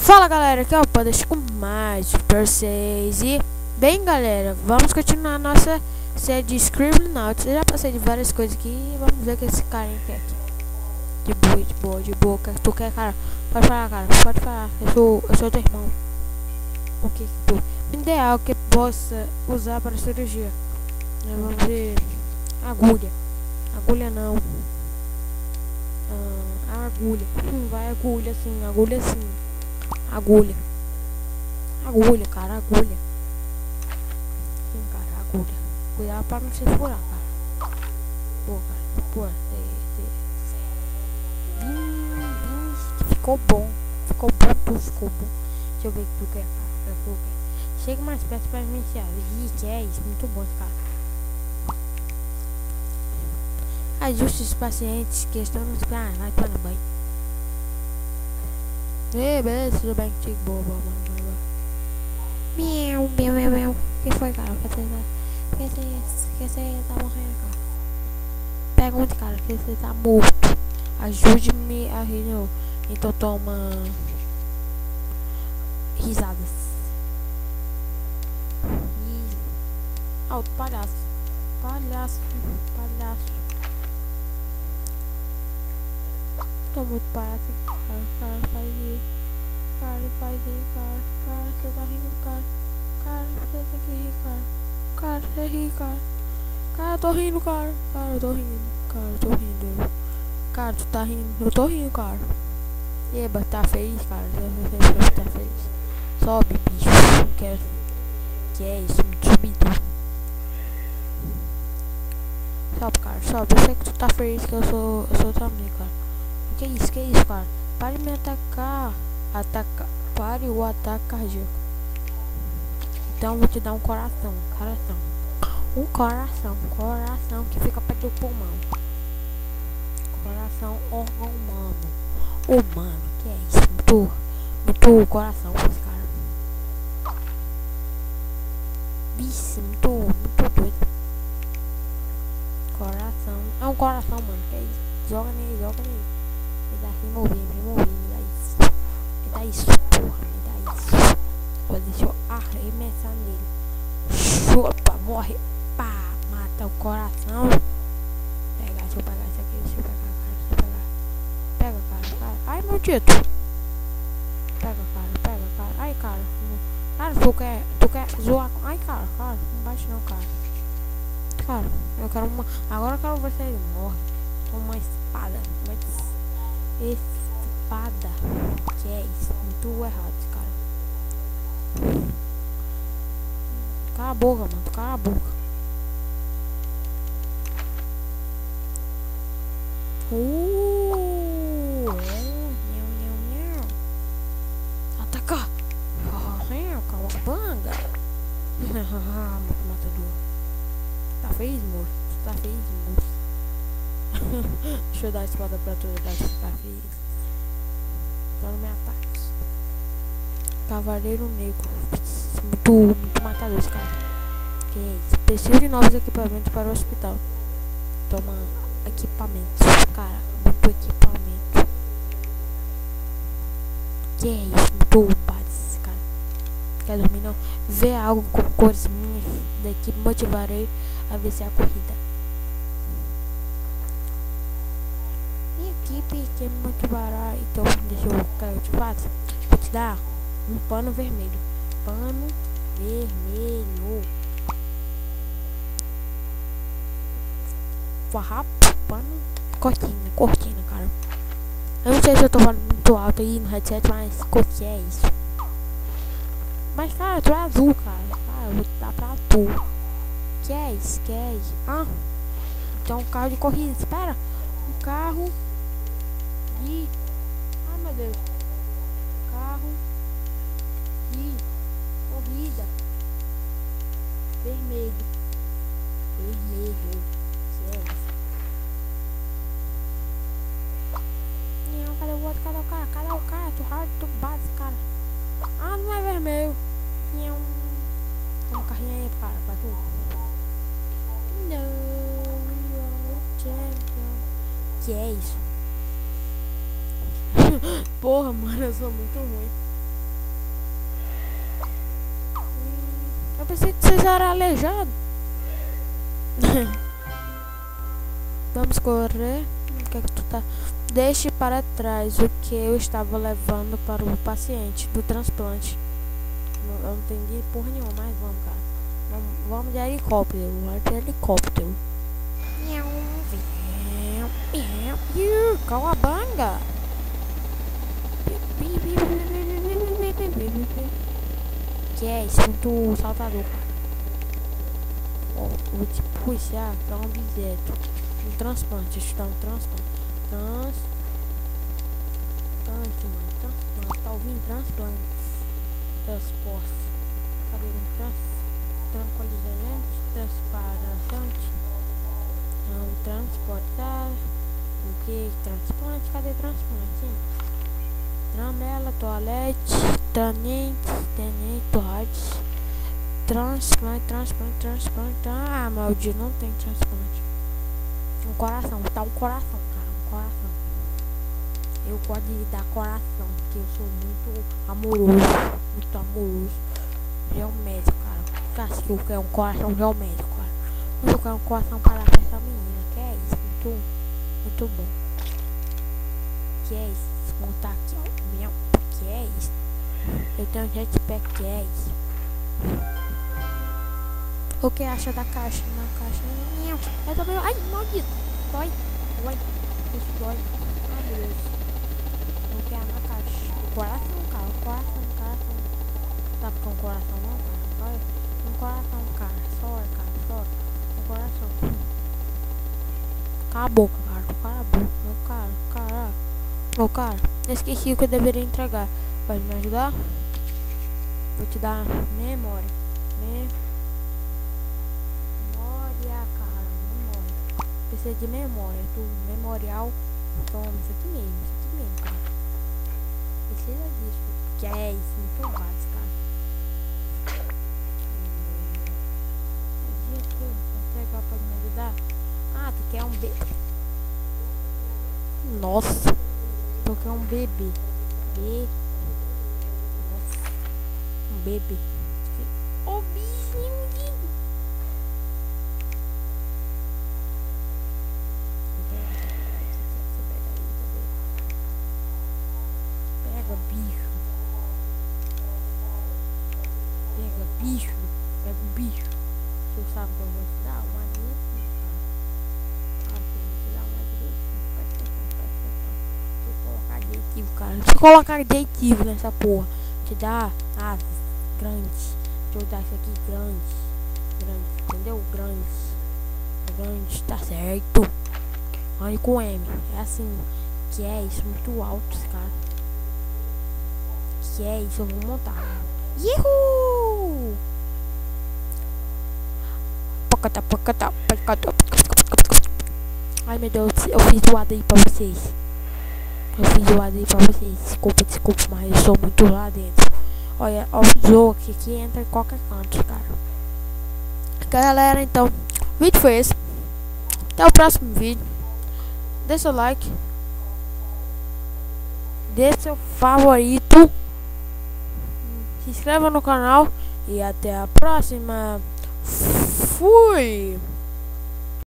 Fala galera, aqui é o Pandas com mais pra vocês. E bem galera, vamos continuar a nossa série de Scribblenauts. Eu já passei de várias coisas aqui. Vamos ver o que esse cara quer aqui. De boa, de boa. O que tu quer, cara? Pode falar, cara, pode falar. Eu sou teu irmão. O que tu me dê algo que possa usar para cirurgia. Vamos ver. Agulha. Agulha não. Agulha. Vai agulha sim, agulha sim. Agulha, cara, agulha. Sim, cara, agulha. Cuidado pra não se furar, cara. Pô, cara, pô, ficou bom. Ficou bom, tu ficou bom. Deixa eu ver o que tu quer, cara. Chega mais perto pra mim, Thiago. Ih, que é isso? Muito bom esse cara. Ajuste os pacientes que estão nos planos. Vai tomar banho. Ei, beleza, tudo bem contigo? Boa. Miau. Que foi, cara? Que você tá morrendo, cara? Pergunte, cara, que você tá morto. Ajude-me a rir, não. Então toma risadas. Alto, palhaço. Tô muito palhaço, cara, faz rir. Cara, você tá rindo, cara. Cara, você tem que rir, cara. Cara, você ri, cara. Cara, eu tô rindo, cara. Cara, eu tô rindo. Cara, tu tá rindo. Eu tô rindo, cara. Eba, tá feliz, cara. Você tá feliz. Sobe, bicho. Que é isso? Me subido. Sobe, cara, sobe. Eu sei que tu tá feliz, que eu sou também, cara. Que isso, cara? Pare de me atacar. Pare o ataque cardíaco. Então vou te dar um coração. Um coração que fica perto do pulmão. Coração órgão humano. Que é isso? Muito coração esse cara. Bicho, muito doido. Coração. É um coração, mano. Que é isso? Joga nele. Me dá remover, me dá isso, porra, me dá isso. Vou deixa eu arremessar nele. Chupa, morre, pá, mata o coração. Deixa eu pegar isso aqui, cara, Pega, cara. Ai, maldito. Pega, cara. Ai, cara. Cara, tu quer zoar? Ai, cara, não bate não, cara. Cara, eu quero uma. Agora eu quero ver se ele morre. Toma uma espada. Espada. Que é isso? Muito errado, cara. Cala a boca, mano. Cala a boca. Ataca. Calabanga. Matador. Tá feliz, moço? Tá feliz, moço? Deixa eu dar a espada pra tu, tá feliz. Então não me ataques. Cavaleiro negro. Muito matador esse cara. Que é isso? Preciso de novos equipamentos para o hospital. Toma equipamentos. Cara, muito equipamento. Que é isso? Muito bad esse cara. Quer dormir não? Ver algo com cores minhas da equipe motivarei a vencer a corrida. Equipe que me motivará. Então deixa eu te faço. Vou te dar um pano vermelho. Farrapo, pano, cortina, cara. Eu não sei se eu tô falando muito alto aí no headset, mas que é isso? Mas cara, tu é azul, cara. Eu vou te dar pra azul. Que é isso? Então um carro de corrida, espera. Um carro de... Ai, meu Deus. Carro de corrida. Vermelho. Que é isso? Não, cadê o outro? Cadê o cara? Tu bate, cara. Ah, não é vermelho. Tinha um carrinho aí, cara, pra tu. Que é isso? Porra, mano, eu sou muito ruim. Eu pensei que vocês eram aleijados. Vamos correr. O que é que tu tá? Deixe para trás o que eu estava levando para o paciente do transplante. Eu não entendi porra nenhuma, mas vamos, cara. Vamos de helicóptero. Vamos de helicóptero. Calabanga. Que é isso? Muito saltador, cara. Ó, vou te puxar pra um objeto. Um transplante. Deixa eu dar um transplante. Transplante, mano. Transplante. Tá ouvindo? Transplante. Transporte. Cadê o tranquilizante? Transparente. Não, transportar. O que? Transplante? Cadê transplante? Tramela, toalete, tenente, torrades. Transplante. Ah, maldito, não tem transplante. Um coração, tá um coração, cara, um coração. Eu gosto de dar coração, porque eu sou muito amoroso. Geométrico, cara. Acho que eu quero um coração geométrico, cara. Mas eu quero um coração para dar pra essa menina, que é isso, muito bom. Que é isso, desmontar aqui, ó, meu, que é isso. Eu tenho um jetpack, que é isso. O que acha da caixa? Na caixa. Eu também. Ai, maldito. Dói. Isso dói. Ai, meu Deus. O que é na caixa? O coração, cara. O coração. Sabe que é um coração, não, cara? Olha. Um coração, cara. Só. Um coração. Cala a boca, cara. Cala a boca. Cara. Ô, cara. Esqueci o que eu deveria entregar. Pode me ajudar? Vou te dar memória. Precisa de memória, memorial. Toma, isso aqui mesmo, cara. Precisa disso. Que é isso, muito básico, cara. Entregar, pode me ajudar? Ah, tu quer um bebê? Nossa, tu quer um bebê? Nossa, um bebê. Ô, bichinho lindo. Pega o bicho. Você sabe que eu vou te dar uma direitinho, cara. Eu vou te dar uma direitinho. Deixa eu colocar adjetivo, cara. Deixa eu colocar adjetivo nessa porra. Te dá asas grandes. Deixa eu dar isso aqui grande. Entendeu? Grande, tá certo. Olha com M. É assim. Que é isso? Muito alto, cara. Que é isso? Eu vou montar. Yuhu! Ai, meu Deus, eu fiz zoado aí pra vocês. Desculpa, mas eu sou muito lá dentro. Olha, o jogo que entra em qualquer canto, cara. Galera, então, o vídeo foi esse. Até o próximo vídeo. Deixa seu like. Deixa seu favorito. Se inscreva no canal. E até a próxima. Fui!